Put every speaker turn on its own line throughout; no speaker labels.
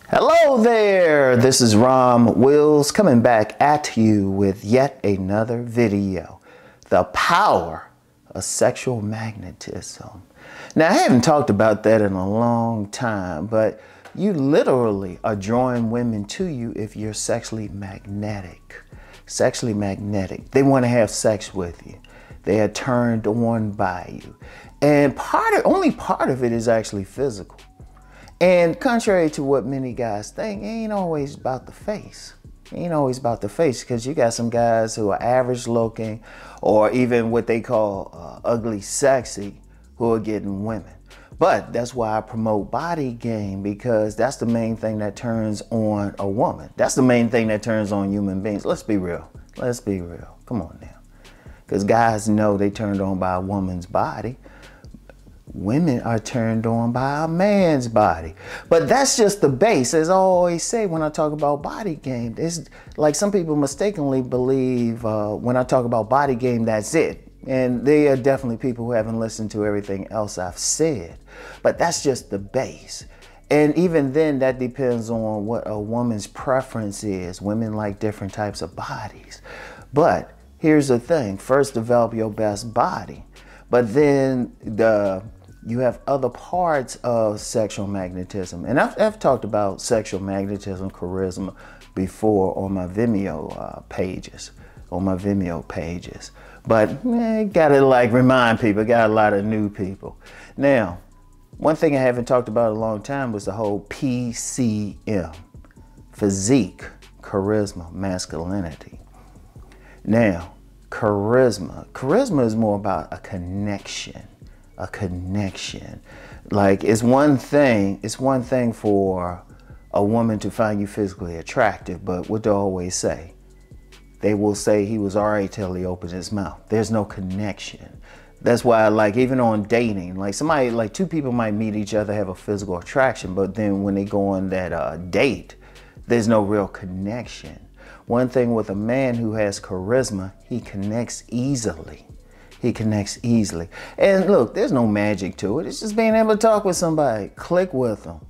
Hello there, this is Rom Wills coming back at you with yet another video. The power of sexual magnetism. Now, I haven't talked about that in a long time, but you literally are drawing women to you if you're sexually magnetic. Sexually magnetic. They want to have sex with you. They are turned on by you. And only part of it is actually physical. And contrary to what many guys think, it ain't always about the face. It ain't always about the face, because you got some guys who are average looking or even what they call ugly sexy who are getting women. But that's why I promote body game, because that's the main thing that turns on a woman. That's the main thing that turns on human beings. Let's be real. Let's be real. Come on now. Because guys know they turned on by a woman's body. Women are turned on by a man's body. But that's just the base. As I always say when I talk about body game, it's like some people mistakenly believe when I talk about body game, that's it. And they are definitely people who haven't listened to everything else I've said. But that's just the base. And even then, that depends on what a woman's preference is. Women like different types of bodies. But here's the thing. First, develop your best body. But then you have other parts of sexual magnetism. And I've talked about sexual magnetism, charisma before on my Vimeo pages. But gotta like remind people, got a lot of new people. Now, one thing I haven't talked about in a long time was the whole PCM, physique, charisma, masculinity. Now, charisma is more about a connection. Like it's one thing for a woman to find you physically attractive, but what they always say, they will say he was alright till he opened his mouth. There's no connection. That's why, like, even on dating, like two people might meet each other, have a physical attraction, but then when they go on that date, there's no real connection. One thing with a man who has charisma, he connects easily. And look, there's no magic to it. It's just being able to talk with somebody, click with them.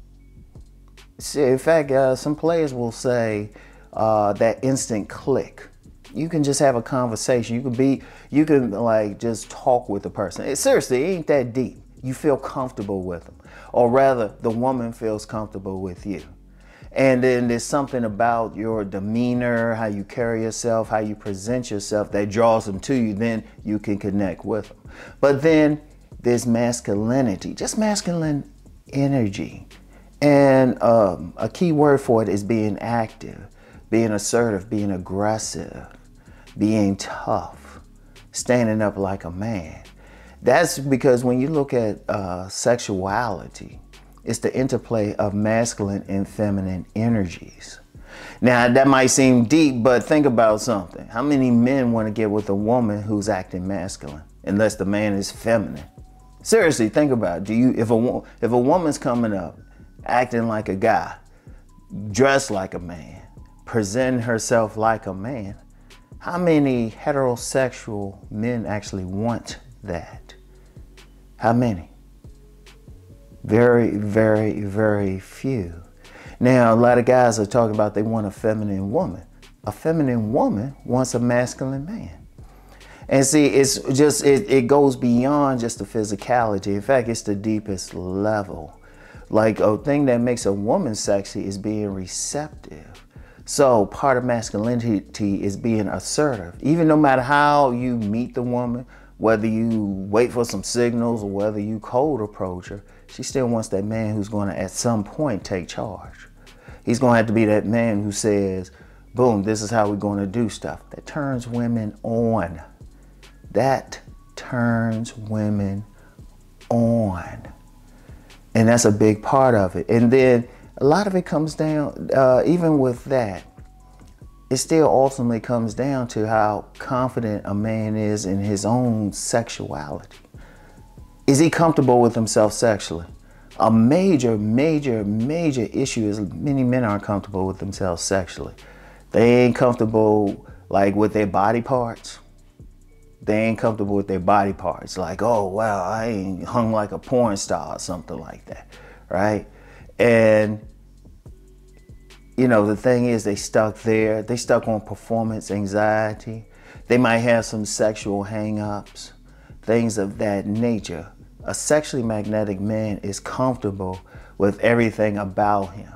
See, in fact, some players will say that instant click. You can just have a conversation. You can like just talk with the person. Seriously, it ain't that deep. You feel comfortable with them, or rather, the woman feels comfortable with you. And then there's something about your demeanor, how you carry yourself, how you present yourself that draws them to you. Then you can connect with them. But then there's masculinity, just masculine energy. And a key word for it is being active, being assertive, being aggressive, being tough, standing up like a man. That's because when you look at sexuality, it's the interplay of masculine and feminine energies. Now, that might seem deep, but think about something. How many men want to get with a woman who's acting masculine, unless the man is feminine? Seriously, think about it. If a woman's coming up, acting like a guy, dressed like a man, presenting herself like a man, how many heterosexual men actually want that? How many? Very, very, very few. Now, a lot of guys are talking about they want a feminine woman. A feminine woman wants a masculine man. And see, it's just, it goes beyond just the physicality. In fact, it's the deepest level. Like, a thing that makes a woman sexy is being receptive. So part of masculinity is being assertive. Even no matter how you meet the woman, whether you wait for some signals or whether you cold approach her, she still wants that man who's going to, at some point, take charge. He's going to have to be that man who says, boom, this is how we're going to do stuff. That turns women on. That turns women on. And that's a big part of it. And then a lot of it comes down, even with that, it still ultimately comes down to how confident a man is in his own sexuality. Is he comfortable with himself sexually? A major, major, major issue is many men aren't comfortable with themselves sexually. They ain't comfortable like with their body parts. They ain't comfortable with their body parts. Like, oh, wow, I ain't hung like a porn star or something like that, right? And, you know, the thing is they stuck there. They stuck on performance anxiety. They might have some sexual hang-ups, things of that nature. A sexually magnetic man is comfortable with everything about him,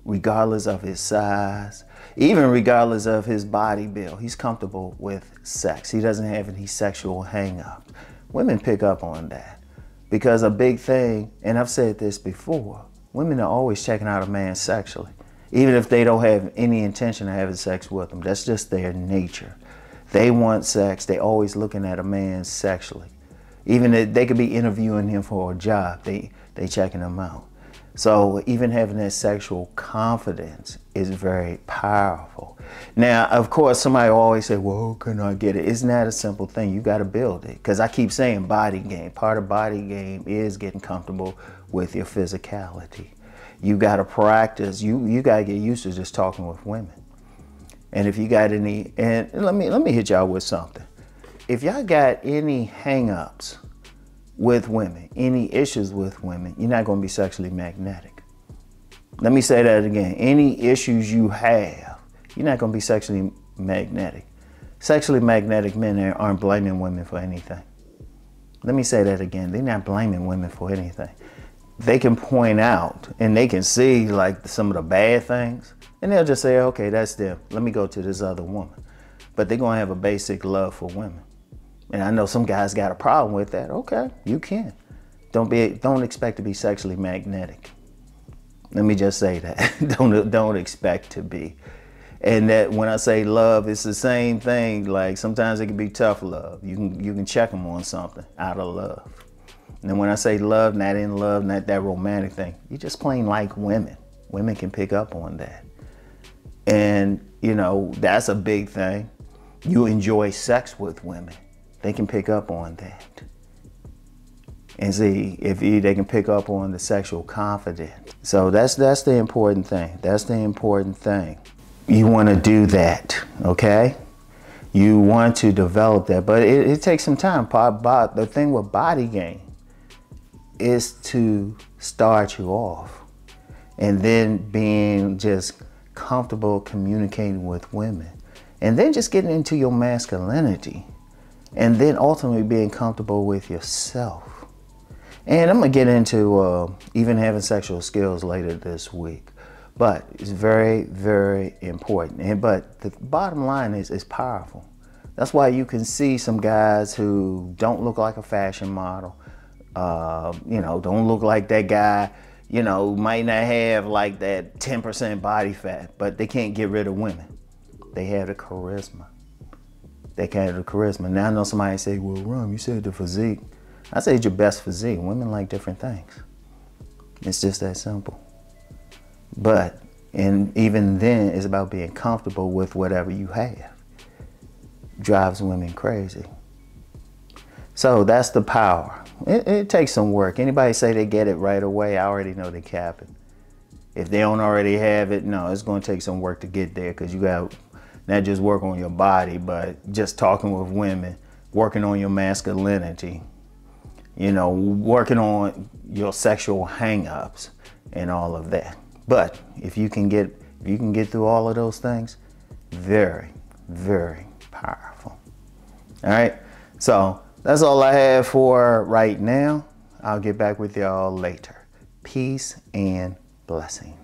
regardless of his size, even regardless of his body build. He's comfortable with sex. He doesn't have any sexual hang-ups. Women pick up on that because a big thing, and I've said this before, women are always checking out a man sexually, even if they don't have any intention of having sex with them. That's just their nature. They want sex. They're always looking at a man sexually. Even if they could be interviewing him for a job, they checking him out. So even having that sexual confidence is very powerful. Now, of course, somebody always say, well, can I get it? It's not a simple thing. You got to build it. Because I keep saying body game. Part of body game is getting comfortable with your physicality. You got to practice. You got to get used to just talking with women. And if you got any, and let me hit y'all with something. If y'all got any hang-ups with women, any issues with women, you're not going to be sexually magnetic. Let me say that again. Any issues you have, you're not going to be sexually magnetic. Sexually magnetic men aren't blaming women for anything. Let me say that again. They're not blaming women for anything. They can point out and they can see like some of the bad things, and they'll just say, okay, that's them. Let me go to this other woman. But they're going to have a basic love for women. And I know some guys got a problem with that. Okay, you can. Don't expect to be sexually magnetic. Let me just say that. Don't expect to be. And that when I say love, it's the same thing. Like sometimes it can be tough love. You can check them on something out of love. And when I say love, not in love, not that romantic thing. You just plain like women. Women can pick up on that. And you know, that's a big thing. You enjoy sex with women. They can pick up on that. And see if they can pick up on the sexual confidence. So that's the important thing. That's the important thing. You want to do that, okay? You want to develop that, but it takes some time. The thing with body game is to start you off, and then being just comfortable communicating with women, and then just getting into your masculinity, and then ultimately being comfortable with yourself. And I'm gonna get into even having sexual skills later this week, but it's very, very important. But the bottom line is it's powerful. That's why you can see some guys who don't look like a fashion model, you know, don't look like that guy, you know, might not have like that 10% body fat, but they can't get rid of women. They have the charisma. They have the charisma. Now I know somebody say, well, Rom, you said the physique. I say it's your best physique. Women like different things. It's just that simple. But, and even then, it's about being comfortable with whatever you have. Drives women crazy. So that's the power. It takes some work. Anybody say they get it right away, I already know they capping. If they don't already have it, no, it's going to take some work to get there, because you got to not just work on your body, but just talking with women, working on your masculinity, you know, working on your sexual hang-ups and all of that. But if you can get through all of those things, very, very powerful. All right, so that's all I have for right now. I'll get back with y'all later. Peace and blessings.